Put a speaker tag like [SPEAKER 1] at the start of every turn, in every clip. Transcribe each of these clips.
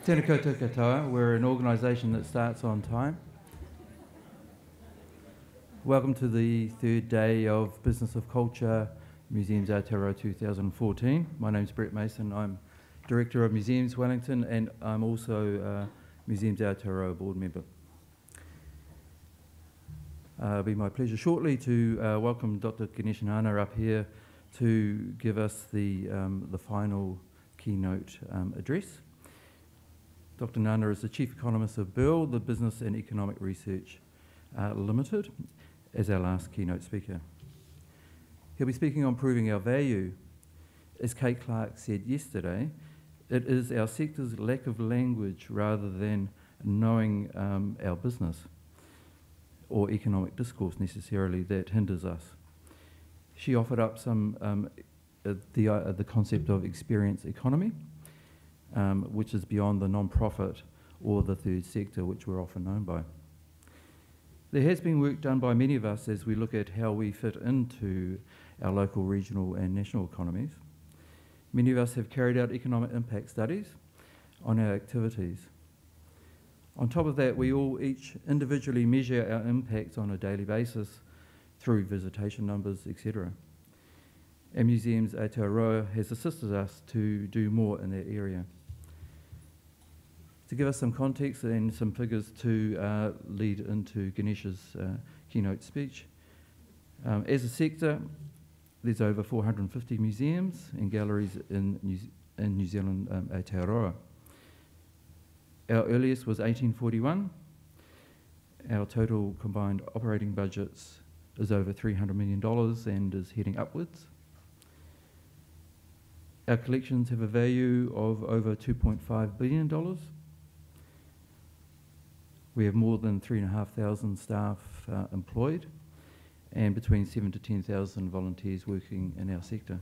[SPEAKER 1] Tēnā koutou katoa, we're an organisation that starts on time. Welcome to the third day of Business of Culture, Museums Aotearoa 2014. My name's Brett Mason, I'm Director of Museums Wellington, and I'm also a Museums Aotearoa board member. It'll be my pleasure shortly to welcome Dr. Ganesh Nana up here to give us the final keynote address. Dr. Nana is the Chief Economist of BERL, the Business and Economic Research Limited, as our last keynote speaker. He'll be speaking on proving our value. As Kate Clark said yesterday, it is our sector's lack of language rather than knowing our business or economic discourse necessarily that hinders us. She offered up some the concept of experience economy, which is beyond the non-profit or the third sector, which we're often known by. There has been work done by many of us as we look at how we fit into our local, regional and national economies. Many of us have carried out economic impact studies on our activities. On top of that, we all each individually measure our impacts on a daily basis through visitation numbers, etc. And Museums Aotearoa has assisted us to do more in that area. To give us some context and some figures to lead into Ganesh's keynote speech. As a sector, there's over 450 museums and galleries in New Zealand Aotearoa. Our earliest was 1841. Our total combined operating budgets is over $300 million and is heading upwards. Our collections have a value of over $2.5 billion. We have more than 3,500 staff employed and between 7,000 to 10,000 volunteers working in our sector.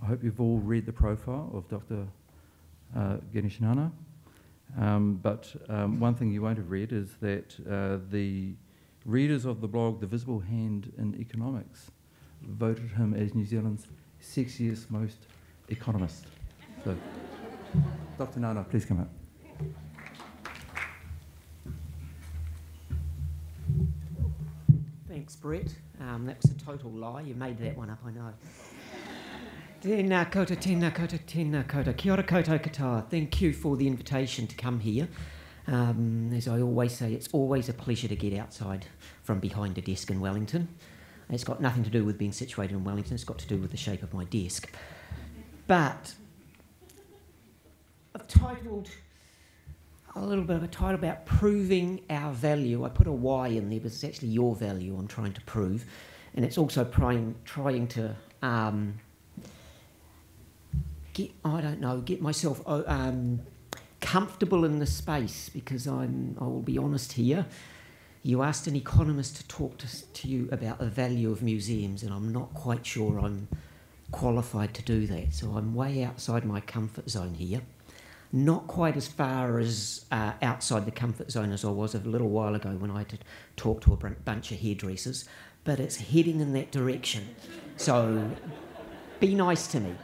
[SPEAKER 1] I hope you've all read the profile of Dr. Ganesh Nana, but one thing you won't have read is that the readers of the blog The Visible Hand in Economics voted him as New Zealand's sexiest most economist. So, Dr. Nana, please come up.
[SPEAKER 2] Thanks, Brett. That was a total lie. You made that one up, I know. Tēnā koutou, tēnā koutou, tēnā koutou. Kia ora koutou katoa. Thank you for the invitation to come here. As I always say, it's always a pleasure to get outside from behind a desk in Wellington. It's got nothing to do with being situated in Wellington. It's got to do with the shape of my desk. But I've titled a little bit of a title about proving our value. I put a Y in there, but it's actually your value I'm trying to prove. And it's also trying to get myself comfortable in the space, because I will be honest here. You asked an economist to talk to you about the value of museums, and I'm not quite sure I'm qualified to do that. So I'm way outside my comfort zone here. Not quite as far as outside the comfort zone as I was a little while ago when I had to talk to a bunch of hairdressers, but it's heading in that direction. So be nice to me.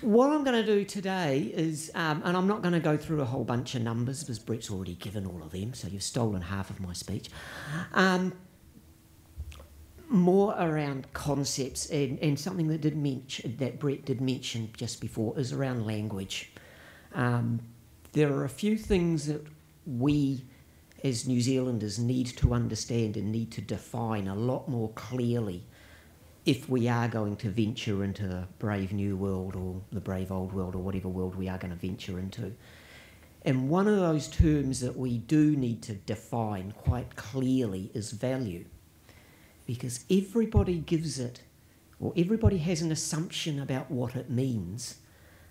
[SPEAKER 2] What I'm going to do today is, and I'm not going to go through a whole bunch of numbers because Brett's already given all of them, so you've stolen half of my speech. More around concepts, and something that Brett did mention just before is around language. There are a few things that we as New Zealanders need to understand and need to define a lot more clearly if we are going to venture into the brave new world or the brave old world or whatever world we are going to venture into. And one of those terms that we do need to define quite clearly is value. Because everybody gives it, or everybody has an assumption about what it means,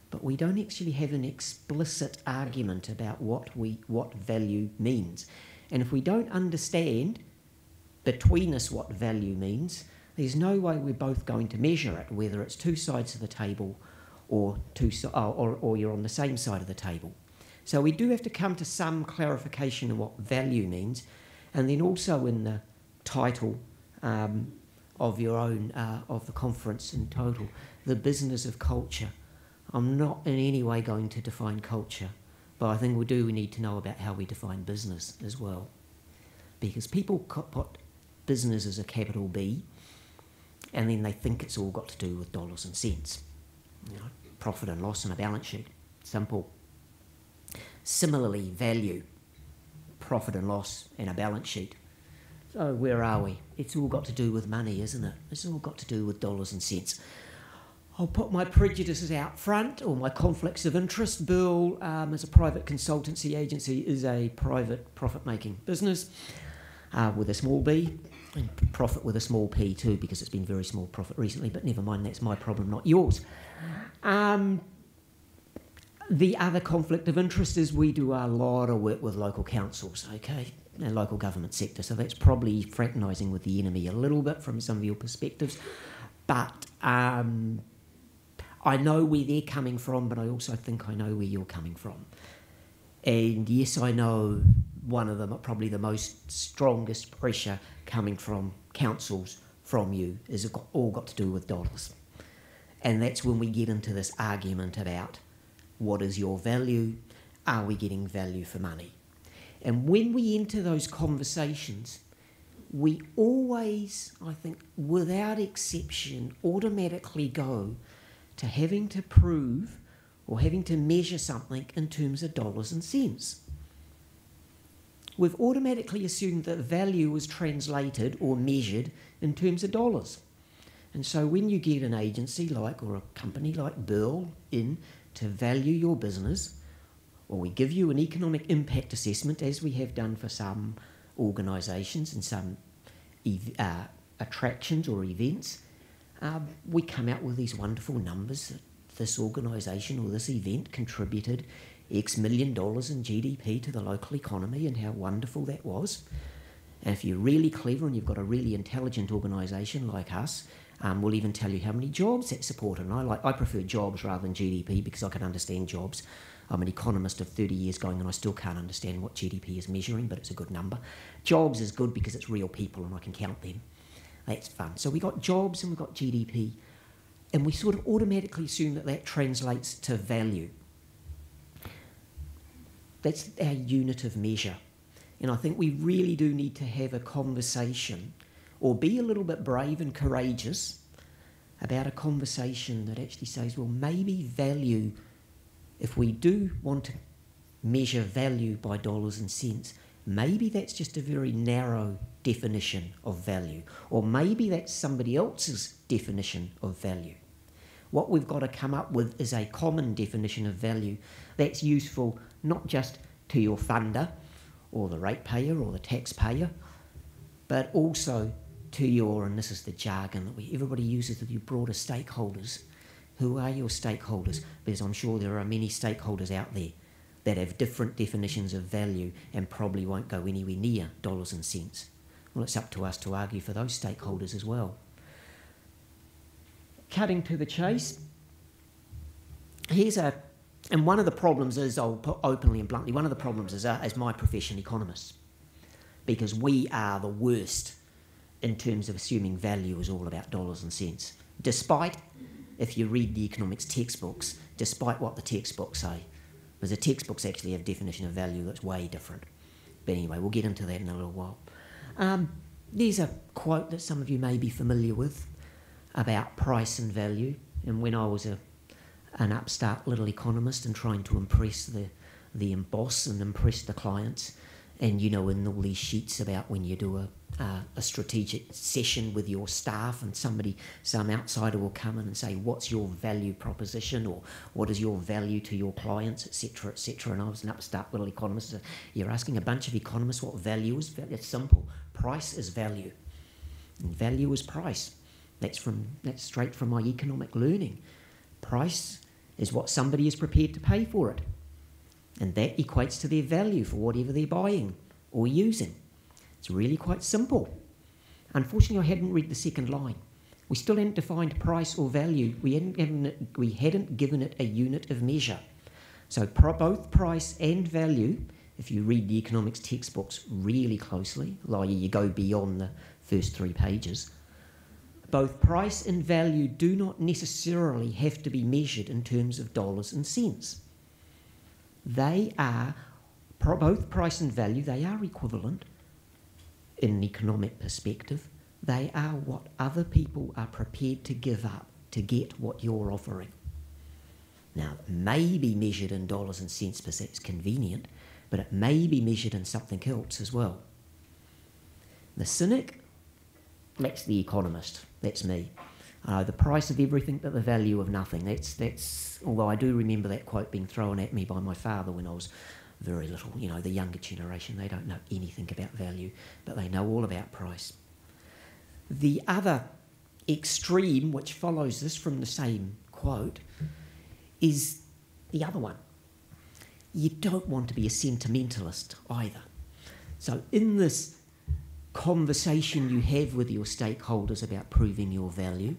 [SPEAKER 2] but we don't actually have an explicit argument about what value means. And if we don't understand between us what value means, there's no way we're both going to measure it, whether it's two sides of the table or you're on the same side of the table. So we do have to come to some clarification of what value means, and then also in the title of your own, of the conference in total, the business of culture. I'm not in any way going to define culture, but I think we need to know about how we define business as well. Because people put business as a capital B, and then they think it's all got to do with dollars and cents. You know, profit and loss and a balance sheet. Simple. Similarly, value, profit and loss and a balance sheet. So where are we? It's all got to do with money, isn't it? It's all got to do with dollars and cents. I'll put my prejudices out front, or my conflicts of interest. Burl, as a private consultancy agency, is a private profit-making business with a small b, and profit with a small p too, because it's been very small profit recently, but never mind, that's my problem, not yours. The other conflict of interest is we do a lot of work with local councils, okay, and local government sector, so that's probably fraternising with the enemy a little bit from some of your perspectives, but I know where they're coming from, but I also think I know where you're coming from. And yes, I know one of them, probably the most strongest pressure coming from councils from you is all got to do with dollars. And that's when we get into this argument about what is your value? Are we getting value for money? And when we enter those conversations, we always, I think, without exception, automatically go to having to prove or having to measure something in terms of dollars and cents. We've automatically assumed that value is translated or measured in terms of dollars. And so when you get an agency like, or a company like Burl in to value your business, or we give you an economic impact assessment, as we have done for some organisations and some attractions or events, we come out with these wonderful numbers that this organisation or this event contributed X million dollars in GDP to the local economy and how wonderful that was. And if you're really clever and you've got a really intelligent organisation like us, we'll even tell you how many jobs that supported. And I prefer jobs rather than GDP because I can understand jobs. I'm an economist of 30 years going and I still can't understand what GDP is measuring, but it's a good number. Jobs is good because it's real people and I can count them. That's fun. So we got jobs and we got GDP, and we sort of automatically assume that that translates to value. That's our unit of measure. And I think we really do need to have a conversation, or be a little bit brave and courageous about a conversation that actually says, well, maybe value, if we do want to measure value by dollars and cents, maybe that's just a very narrow definition of value, or maybe that's somebody else's definition of value. What we've got to come up with is a common definition of value that's useful not just to your funder or the ratepayer or the taxpayer, but also to your, and this is the jargon that everybody uses with your broader stakeholders. Who are your stakeholders? Because I'm sure there are many stakeholders out there that have different definitions of value and probably won't go anywhere near dollars and cents. Well, it's up to us to argue for those stakeholders as well. Cutting to the chase, and one of the problems is, I'll put openly and bluntly, one of the problems is as my profession, economists, because we are the worst in terms of assuming value is all about dollars and cents, despite, if you read the economics textbooks, despite what the textbooks say, because the textbooks actually have a definition of value that's way different. But anyway, we'll get into that in a little while. There's a quote that some of you may be familiar with about price and value, and when I was an upstart little economist and trying to impress the boss and impress the clients, and you know, in all these sheets about when you do a strategic session with your staff and some outsider will come in and say, what's your value proposition, or what is your value to your clients, etc., etc. And I was an upstart little economist. You're asking a bunch of economists what value is. It's simple. Price is value, and value is price. That's straight from my economic learning. Price is what somebody is prepared to pay for it, and that equates to their value for whatever they're buying or using. It's really quite simple. Unfortunately, I hadn't read the second line. We still hadn't defined price or value. We hadn't given it a unit of measure. So both price and value, if you read the economics textbooks really closely, like you go beyond the first 3 pages, both price and value do not necessarily have to be measured in terms of dollars and cents. They are, both price and value, they are equivalent in an economic perspective. They are what other people are prepared to give up to get what you're offering. Now, it may be measured in dollars and cents because it's convenient, but it may be measured in something else as well. The cynic, that's the economist, that's me. The price of everything but the value of nothing. That's although I do remember that quote being thrown at me by my father when I was very little. You know, the younger generation, they don't know anything about value, but they know all about price. The other extreme, which follows this from the same quote, is the other one. You don't want to be a sentimentalist either. So in this conversation you have with your stakeholders about proving your value,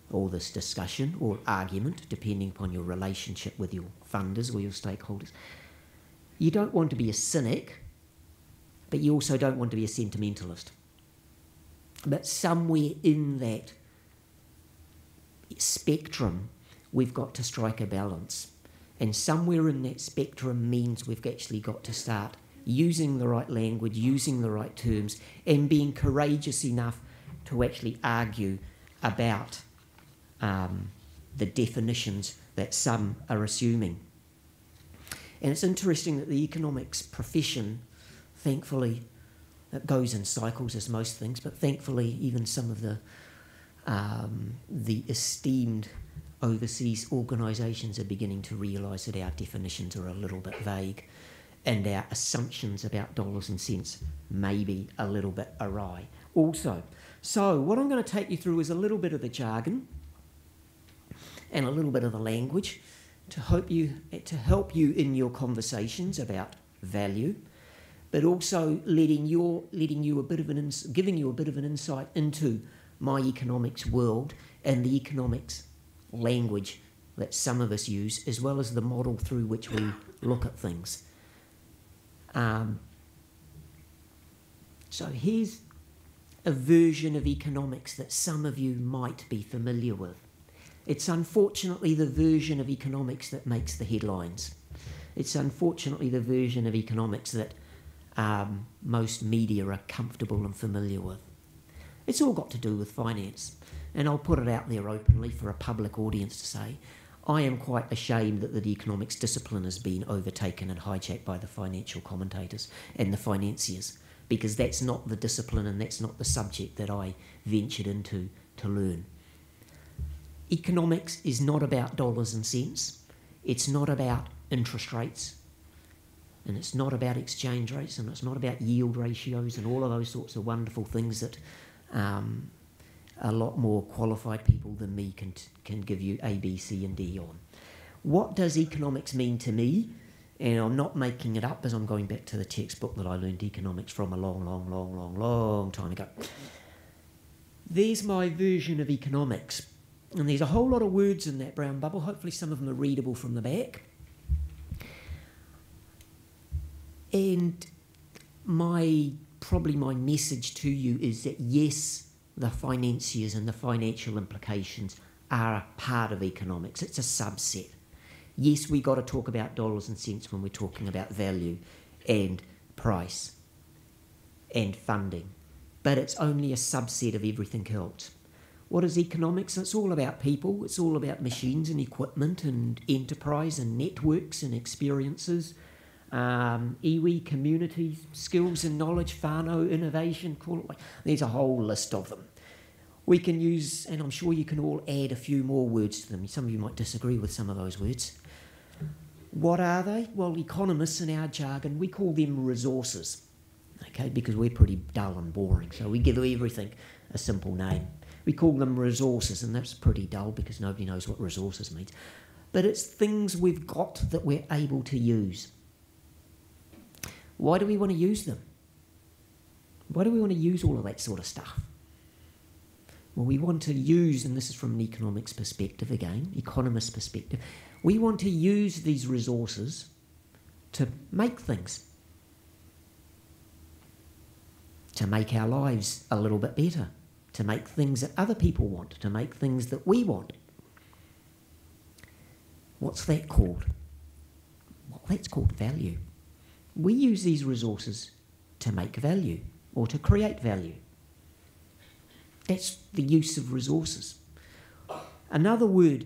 [SPEAKER 2] or this discussion or argument, depending upon your relationship with your funders or your stakeholders, you don't want to be a cynic, but you also don't want to be a sentimentalist. But somewhere in that spectrum, we've got to strike a balance. And somewhere in that spectrum means we've actually got to start using the right language, using the right terms, and being courageous enough to actually argue about the definitions that some are assuming. And it's interesting that the economics profession, thankfully, it goes in cycles as most things, but thankfully even some of the esteemed overseas organisations are beginning to realise that our definitions are a little bit vague and our assumptions about dollars and cents may be a little bit awry also. So what I'm going to take you through is a little bit of the jargon and a little bit of the language to help you in your conversations about value, but also giving you a bit of an insight into my economics world and the economics language that some of us use, as well as the model through which we look at things. So here's a version of economics that some of you might be familiar with. It's unfortunately the version of economics that makes the headlines. It's unfortunately the version of economics that most media are comfortable and familiar with. It's all got to do with finance, and I'll put it out there openly for a public audience to say, I am quite ashamed that the economics discipline has been overtaken and hijacked by the financial commentators and the financiers, because that's not the discipline and that's not the subject that I ventured into to learn. Economics is not about dollars and cents. It's not about interest rates. And it's not about exchange rates, and it's not about yield ratios and all of those sorts of wonderful things that a lot more qualified people than me can give you A, B, C and D on. What does economics mean to me? And I'm not making it up as I'm going back to the textbook that I learned economics from a long time ago. There's my version of economics. And there's a whole lot of words in that brown bubble. Hopefully some of them are readable from the back. And probably my message to you is that yes, the financiers and the financial implications are a part of economics. It's a subset. Yes, we got to talk about dollars and cents when we're talking about value and price and funding, but it's only a subset of everything else. What is economics? It's all about people. It's all about machines and equipment and enterprise and networks and experiences, iwi, communities, skills and knowledge, whānau, innovation, call it like. There's a whole list of them. We can use, and I'm sure you can all add a few more words to them. Some of you might disagree with some of those words. What are they? Well, economists in our jargon, we call them resources, okay, because we're pretty dull and boring, so we give everything a simple name. We call them resources, and that's pretty dull because nobody knows what resources means. But it's things we've got that we're able to use. Why do we want to use them? Why do we want to use all of that sort of stuff? Well, we want to use, and this is from an economics perspective again, economist perspective, we want to use these resources to make things, to make our lives a little bit better, to make things that other people want, to make things that we want. What's that called? Well, that's called value. We use these resources to make value or to create value. That's the use of resources. Another word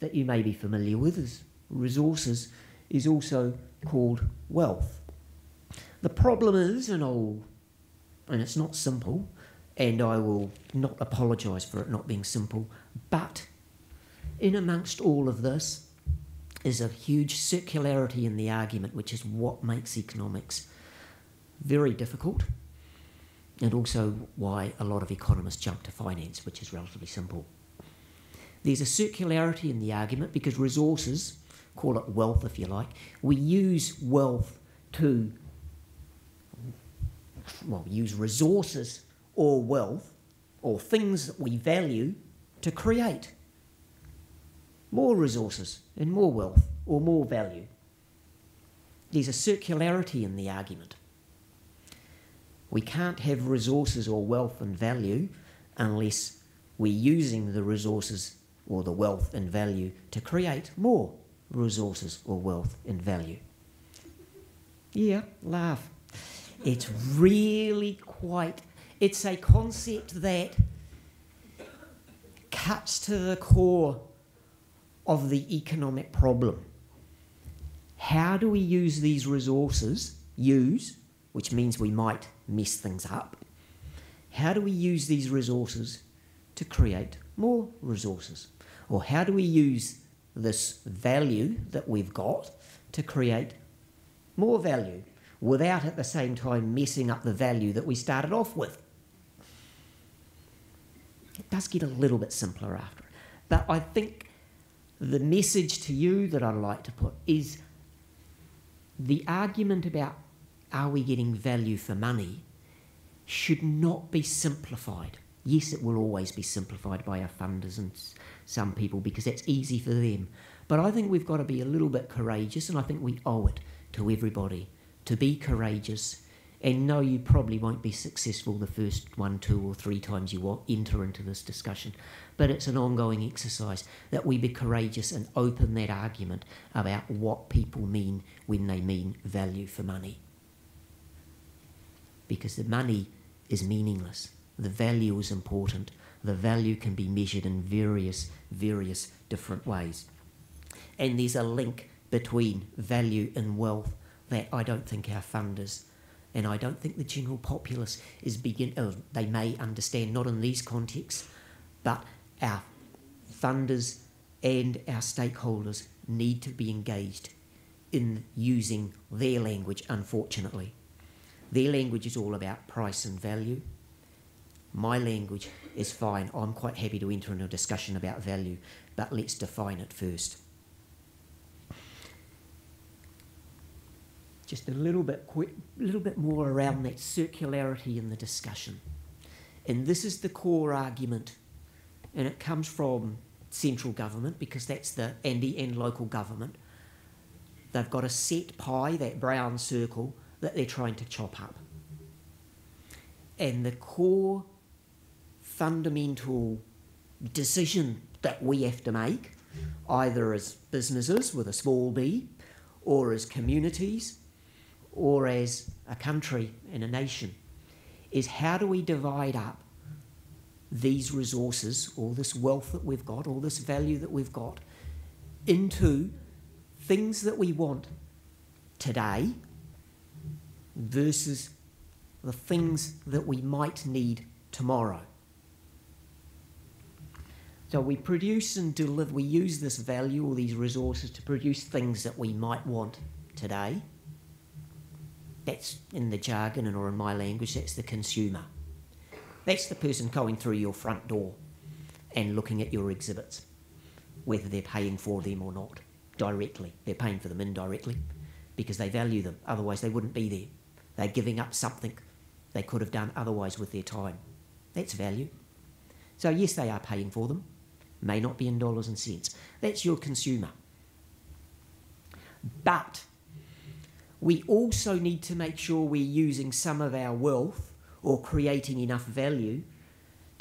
[SPEAKER 2] that you may be familiar with is resources is also called wealth. The problem is, and it's not simple, and I will not apologise for it not being simple, but in amongst all of this is a huge circularity in the argument, which is what makes economics very difficult, and also why a lot of economists jump to finance, which is relatively simple. There's a circularity in the argument because resources, call it wealth if you like, we use wealth to, well, use resources or wealth or things that we value to create more resources and more wealth or more value. There's a circularity in the argument. We can't have resources or wealth and value unless we're using the resources or the wealth and value to create more resources or wealth and value. Yeah, laugh. It's really it's a concept that cuts to the core of the economic problem. How do we use these resources? Which means we might mess things up. How do we use these resources to create more resources? Or how do we use this value that we've got to create more value without at the same time messing up the value that we started off with? It does get a little bit simpler after it. But I think the message to you that I'd like to put is the argument about are we getting value for money should not be simplified. Yes, it will always be simplified by our funders and some people because that's easy for them. But I think we've got to be a little bit courageous, and I think we owe it to everybody to be courageous. And no, you probably won't be successful the first 1, 2 or 3 times you enter into this discussion. But it's an ongoing exercise that we be courageous and open that argument about what people mean when they mean value for money. Because the money is meaningless. The value is important. The value can be measured in various different ways. And there's a link between value and wealth that I don't think our funders and I don't think the general populace they may understand, not in these contexts, but our funders and our stakeholders need to be engaged in using their language, unfortunately. Their language is all about price and value. My language is fine. I'm quite happy to enter into a discussion about value, but let's define it first. Just a little bit more around that circularity in the discussion. And this is the core argument, and it comes from central government because that's and local government. They've got a set pie, that brown circle, that they're trying to chop up. And the core fundamental decision that we have to make, either as businesses with a small b, or as communities, or as a country and a nation, is how do we divide up these resources, all this wealth that we've got, all this value that we've got, into things that we want today versus the things that we might need tomorrow. So we produce and deliver, we use this value or these resources to produce things that we might want today. That's in the jargon or in my language, that's the consumer. That's the person going through your front door and looking at your exhibits, whether they're paying for them or not, directly. They're paying for them indirectly because they value them, otherwise they wouldn't be there. They're giving up something they could have done otherwise with their time. That's value. So yes, they are paying for them, may not be in dollars and cents. That's your consumer. But we also need to make sure we're using some of our wealth or creating enough value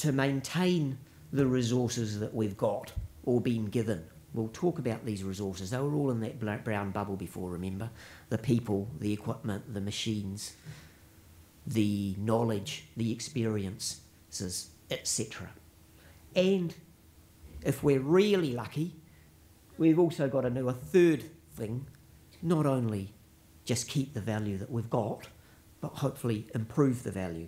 [SPEAKER 2] to maintain the resources that we've got or been given. We'll talk about these resources. They were all in that brown bubble before, remember? The people, the equipment, the machines, the knowledge, the experiences, etc. And if we're really lucky, we've also got to know a third thing, not only just keep the value that we've got, but hopefully improve the value.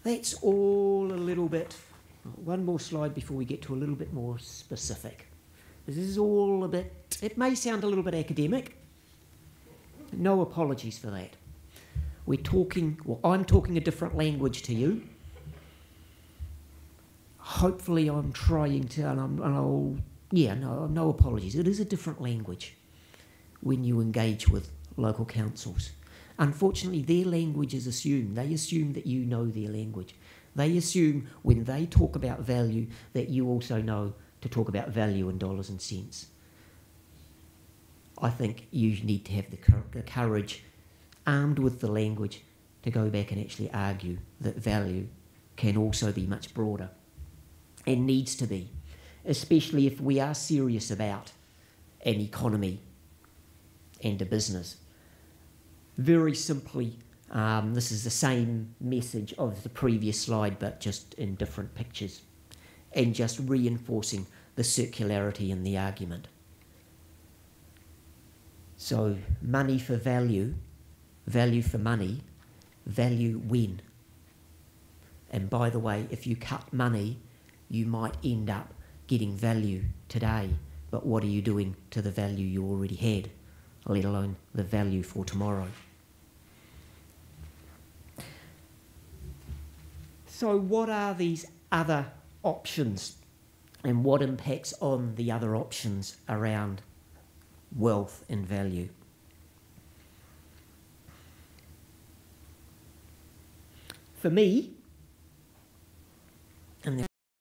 [SPEAKER 2] That's all a little bit. One more slide before we get to a little bit more specific. This is all a bit, it may sound a little bit academic. No apologies for that. We're talking, well, I'm talking a different language to you. Hopefully I'm trying to, no apologies. It is a different language when you engage with local councils. Unfortunately, their language is assumed. They assume that you know their language. They assume when they talk about value that you also know to talk about value in dollars and cents. I think you need to have the courage, armed with the language, to go back and actually argue that value can also be much broader and needs to be, especially if we are serious about an economy and a business. Very simply, this is the same message of the previous slide, but just in different pictures, and just reinforcing the circularity in the argument. So, money for value, value for money, value when. And by the way, if you cut money, you might end up getting value today, but what are you doing to the value you already had, let alone the value for tomorrow? So what are these other options, and what impacts on the other options around wealth and value? For me,